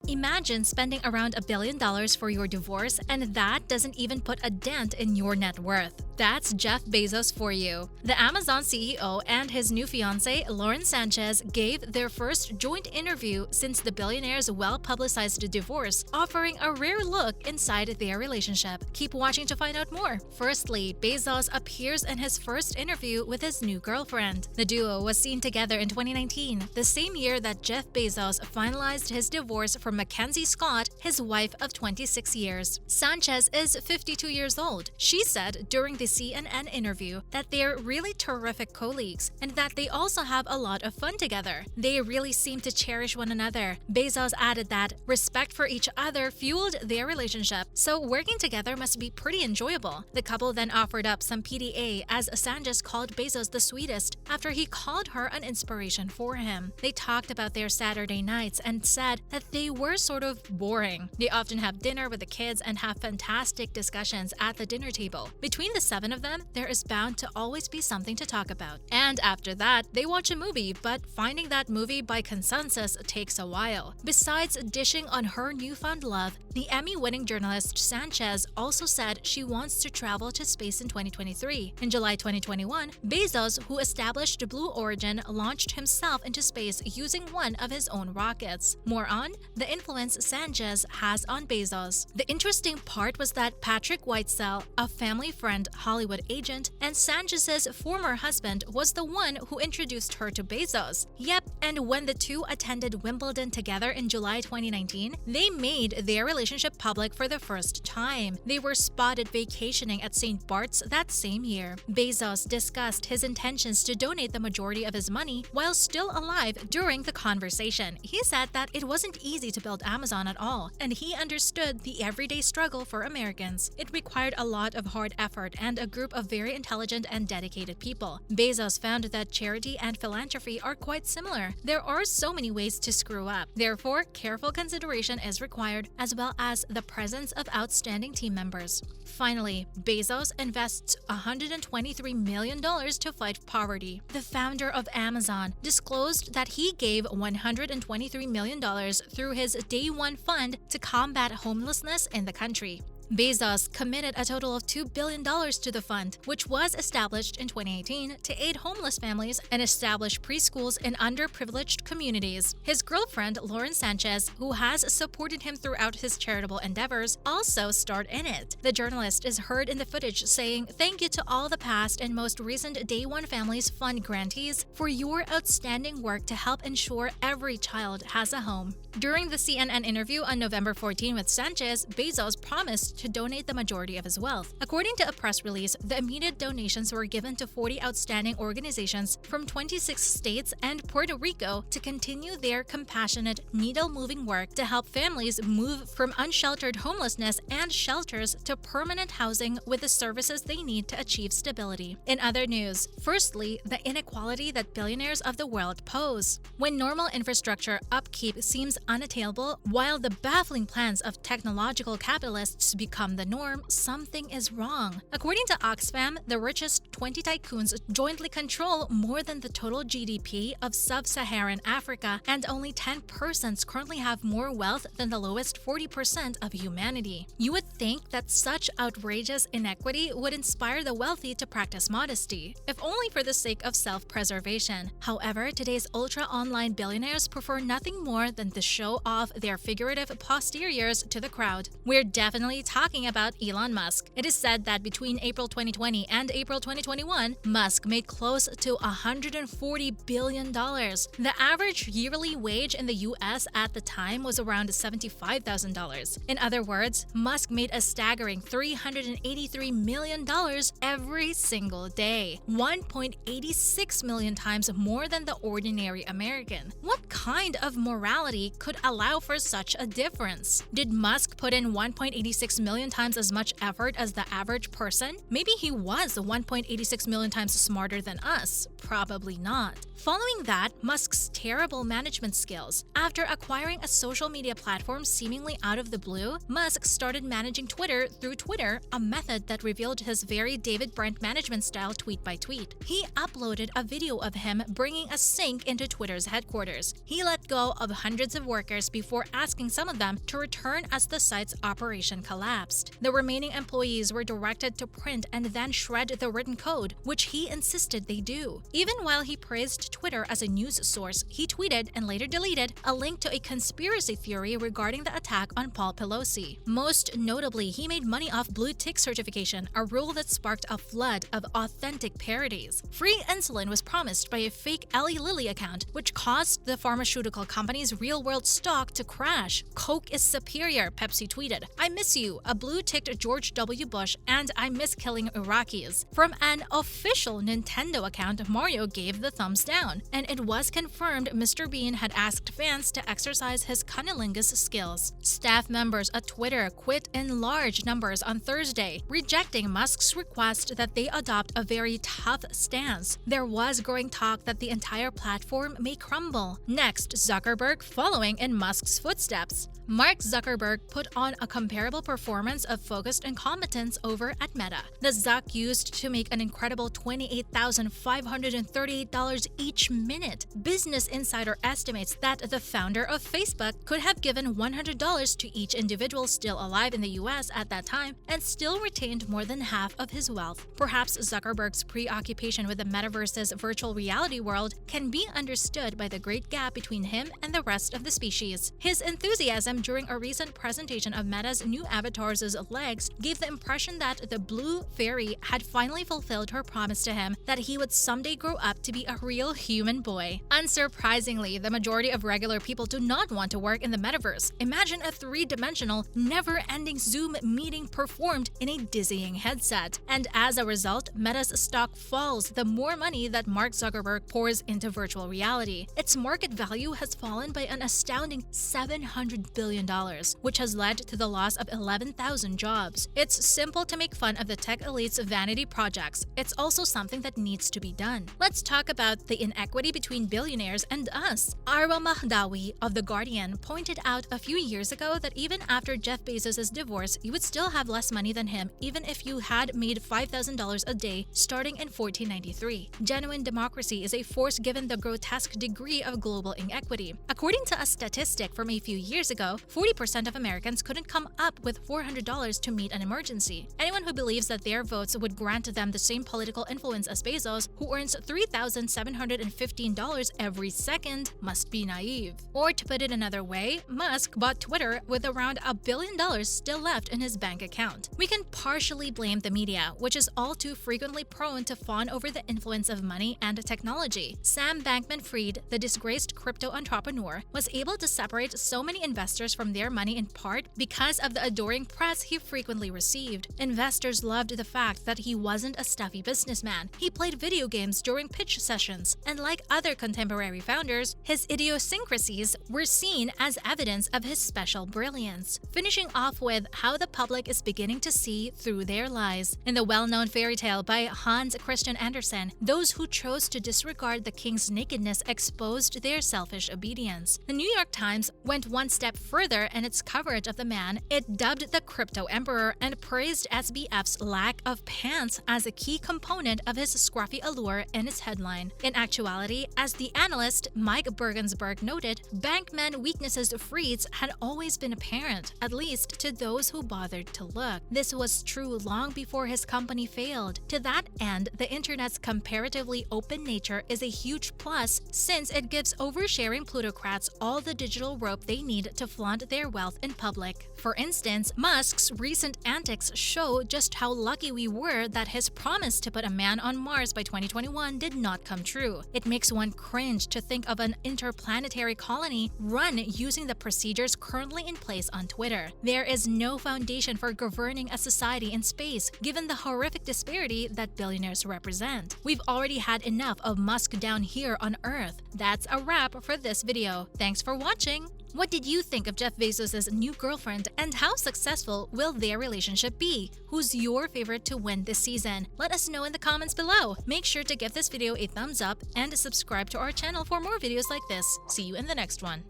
Imagine spending around $1 billion for your divorce, and that doesn't even put a dent in your net worth. That's Jeff Bezos for you. The Amazon CEO and his new fiancée, Lauren Sanchez, gave their first joint interview since the billionaire's well-publicized divorce, offering a rare look inside their relationship. Keep watching to find out more. Firstly, Bezos appears in his first interview with his new girlfriend. The duo was seen together in 2019, the same year that Jeff Bezos finalized his divorce from Mackenzie Scott, his wife of 26 years. Sanchez is 52 years old. She said during the CNN interview that they're really terrific colleagues and that they also have a lot of fun together. They really seem to cherish one another. Bezos added that respect for each other fueled their relationship, so working together must be pretty enjoyable. The couple then offered up some PDA as Sanchez called Bezos the sweetest after he called her an inspiration for him. They talked about their Saturday nights and said that they were sort of boring. They often have dinner with the kids and have fantastic discussions at the dinner table. Between the seven of them, there is bound to always be something to talk about. And after that, they watch a movie, but finding that movie by consensus takes a while. Besides dishing on her newfound love, the Emmy-winning journalist Sanchez also said she wants to travel to space in 2023. In July 2021, Bezos, who established Blue Origin, launched himself into space using one of his own rockets. More on the influence Sanchez has on Bezos. The interesting part was that Patrick Whitesell, a family friend, Hollywood agent, and Sanchez's former husband was the one who introduced her to Bezos. Yep, and when the two attended Wimbledon together in July 2019, they made their relationship public for the first time. They were spotted vacationing at St. Bart's that same year. Bezos discussed his intentions to donate the majority of his money while still alive during the conversation. He said that it wasn't easy to build Amazon at all, and he understood the everyday struggle for Americans. It required a lot of hard effort and a group of very intelligent and dedicated people. Bezos found that charity and philanthropy are quite similar. There are so many ways to screw up. Therefore, careful consideration is required, as well as the presence of outstanding team members. Finally, Bezos invests $123 million to fight poverty. The founder of Amazon disclosed that he gave $123 million through his Day One fund to combat homelessness in the country. Bezos committed a total of $2 billion to the fund, which was established in 2018 to aid homeless families and establish preschools in underprivileged communities. His girlfriend, Lauren Sanchez, who has supported him throughout his charitable endeavors, also starred in it. The journalist is heard in the footage saying, "Thank you to all the past and most recent Day One Families Fund grantees for your outstanding work to help ensure every child has a home." During the CNN interview on November 14 with Sanchez, Bezos promised to donate the majority of his wealth. According to a press release, the immediate donations were given to 40 outstanding organizations from 26 states and Puerto Rico to continue their compassionate, needle-moving work to help families move from unsheltered homelessness and shelters to permanent housing with the services they need to achieve stability. In other news, firstly, the inequality that billionaires of the world pose. When normal infrastructure upkeep seems unattainable, while the baffling plans of technological capitalists become the norm, something is wrong. According to Oxfam, the richest 20 tycoons jointly control more than the total GDP of sub-Saharan Africa, and only 10 persons currently have more wealth than the lowest 40% of humanity. You would think that such outrageous inequity would inspire the wealthy to practice modesty, if only for the sake of self-preservation. However, today's ultra-online billionaires prefer nothing more than to show off their figurative posteriors to the crowd. We're definitely talking about Elon Musk. It is said that between April 2020 and April 2021, Musk made close to $140 billion. The average yearly wage in the US at the time was around $75,000. In other words, Musk made a staggering $383 million every single day, 1.86 million times more than the ordinary American. What kind of morality could allow for such a difference? Did Musk put in 1.86 million times as much effort as the average person? Maybe he was 1.86 million times smarter than us. Probably not. Following that, Musk's terrible management skills. After acquiring a social media platform seemingly out of the blue, Musk started managing Twitter through Twitter, a method that revealed his very David Brent management style tweet by tweet. He uploaded a video of him bringing a sink into Twitter's headquarters. He let go of hundreds of workers before asking some of them to return as the site's operation collapsed. The remaining employees were directed to print and then shred the written code, which he insisted they do. Even while he praised Twitter as a news source, he tweeted and later deleted a link to a conspiracy theory regarding the attack on Paul Pelosi. Most notably, he made money off blue tick certification, a rule that sparked a flood of authentic parodies. Free insulin was promised by a fake Eli Lilly account, which caused the pharmaceutical company's real-world stock to crash. Coke is superior, Pepsi tweeted. I miss you, a blue-ticked George W. Bush, and I miss killing Iraqis. From an official Nintendo account, Mario gave the thumbs down, and it was confirmed Mr. Bean had asked fans to exercise his cunnilingus skills. Staff members at Twitter quit in large numbers on Thursday, rejecting Musk's request that they adopt a very tough stance. There was growing talk that the entire platform may crumble. Next, Zuckerberg following in Musk's footsteps. Mark Zuckerberg put on a comparable performance of focused incompetence over at Meta. The Zuck used to make an incredible $28,538 each minute. Business Insider estimates that the founder of Facebook could have given $100 to each individual still alive in the US at that time and still retained more than half of his wealth. Perhaps Zuckerberg's preoccupation with the metaverse's virtual reality world can be understood by the great gap between him and the rest of the species. His enthusiasm during a recent presentation of Meta's new avatar's legs gave the impression that the blue fairy had finally fulfilled her promise to him that he would someday grow up to be a real human boy. Unsurprisingly, the majority of regular people do not want to work in the metaverse. Imagine a three-dimensional, never-ending Zoom meeting performed in a dizzying headset. And as a result, Meta's stock falls the more money that Mark Zuckerberg pours into virtual reality. Its market value has fallen by an astounding $700 billion, which has led to the loss of 11,000 jobs. It's simple to make fun of the tech elite's vanity projects. It's also something that needs to be done. Let's talk about the inequity between billionaires and us. Arwa Mahdawi of The Guardian pointed out a few years ago that even after Jeff Bezos' divorce, you would still have less money than him even if you had made $5,000 a day starting in 1493. Genuine democracy is a force given the grotesque degree of global inequity. According to a statistic from a few years ago, 40% of Americans couldn't come up with $400 to meet an emergency. Anyone who believes that their votes would grant them the same political influence as Bezos, who earns $3,715 every second, must be naive. Or to put it another way, Musk bought Twitter with around $1 billion still left in his bank account. We can partially blame the media, which is all too frequently prone to fawn over the influence of money and technology. Sam Bankman-Fried, the disgraced crypto entrepreneur, was able to separate so many investors from their money in part because of the adoring press he frequently received. Investors loved the fact that he wasn't a stuffy businessman. He played video games during pitch sessions, and like other contemporary founders, his idiosyncrasies were seen as evidence of his special brilliance. Finishing off with how the public is beginning to see through their lies. In the well-known fairy tale by Hans Christian Andersen, those who chose to disregard the king's nakedness exposed their selfish obedience. The New York Times went one step further in its coverage of the man it dubbed the crypto emperor and praised SBF's lack of pants as a key component of his scruffy allure in its headline. In actuality, as the analyst Mike Bergensberg noted, Bankman weaknesses Fried's had always been apparent, at least to those who bothered to look. This was true long before his company failed. To that end, the internet's comparatively open nature is a huge plus since it gives oversharing plutocrats all the digital rope they need to flaunt their wealth in public. For instance, Musk's recent antics show just how lucky we were that his promise to put a man on Mars by 2021 did not come true. It makes one cringe to think of an interplanetary colony run using the procedures currently in place on Twitter. There is no foundation for governing a society in space, given the horrific disparity that billionaires represent. We've already had enough of Musk down here on Earth. That's a wrap for this video. Thanks for watching! What did you think of Jeff Bezos' new girlfriend, and how successful will their relationship be? Who's your favorite to win this season? Let us know in the comments below. Make sure to give this video a thumbs up and subscribe to our channel for more videos like this. See you in the next one.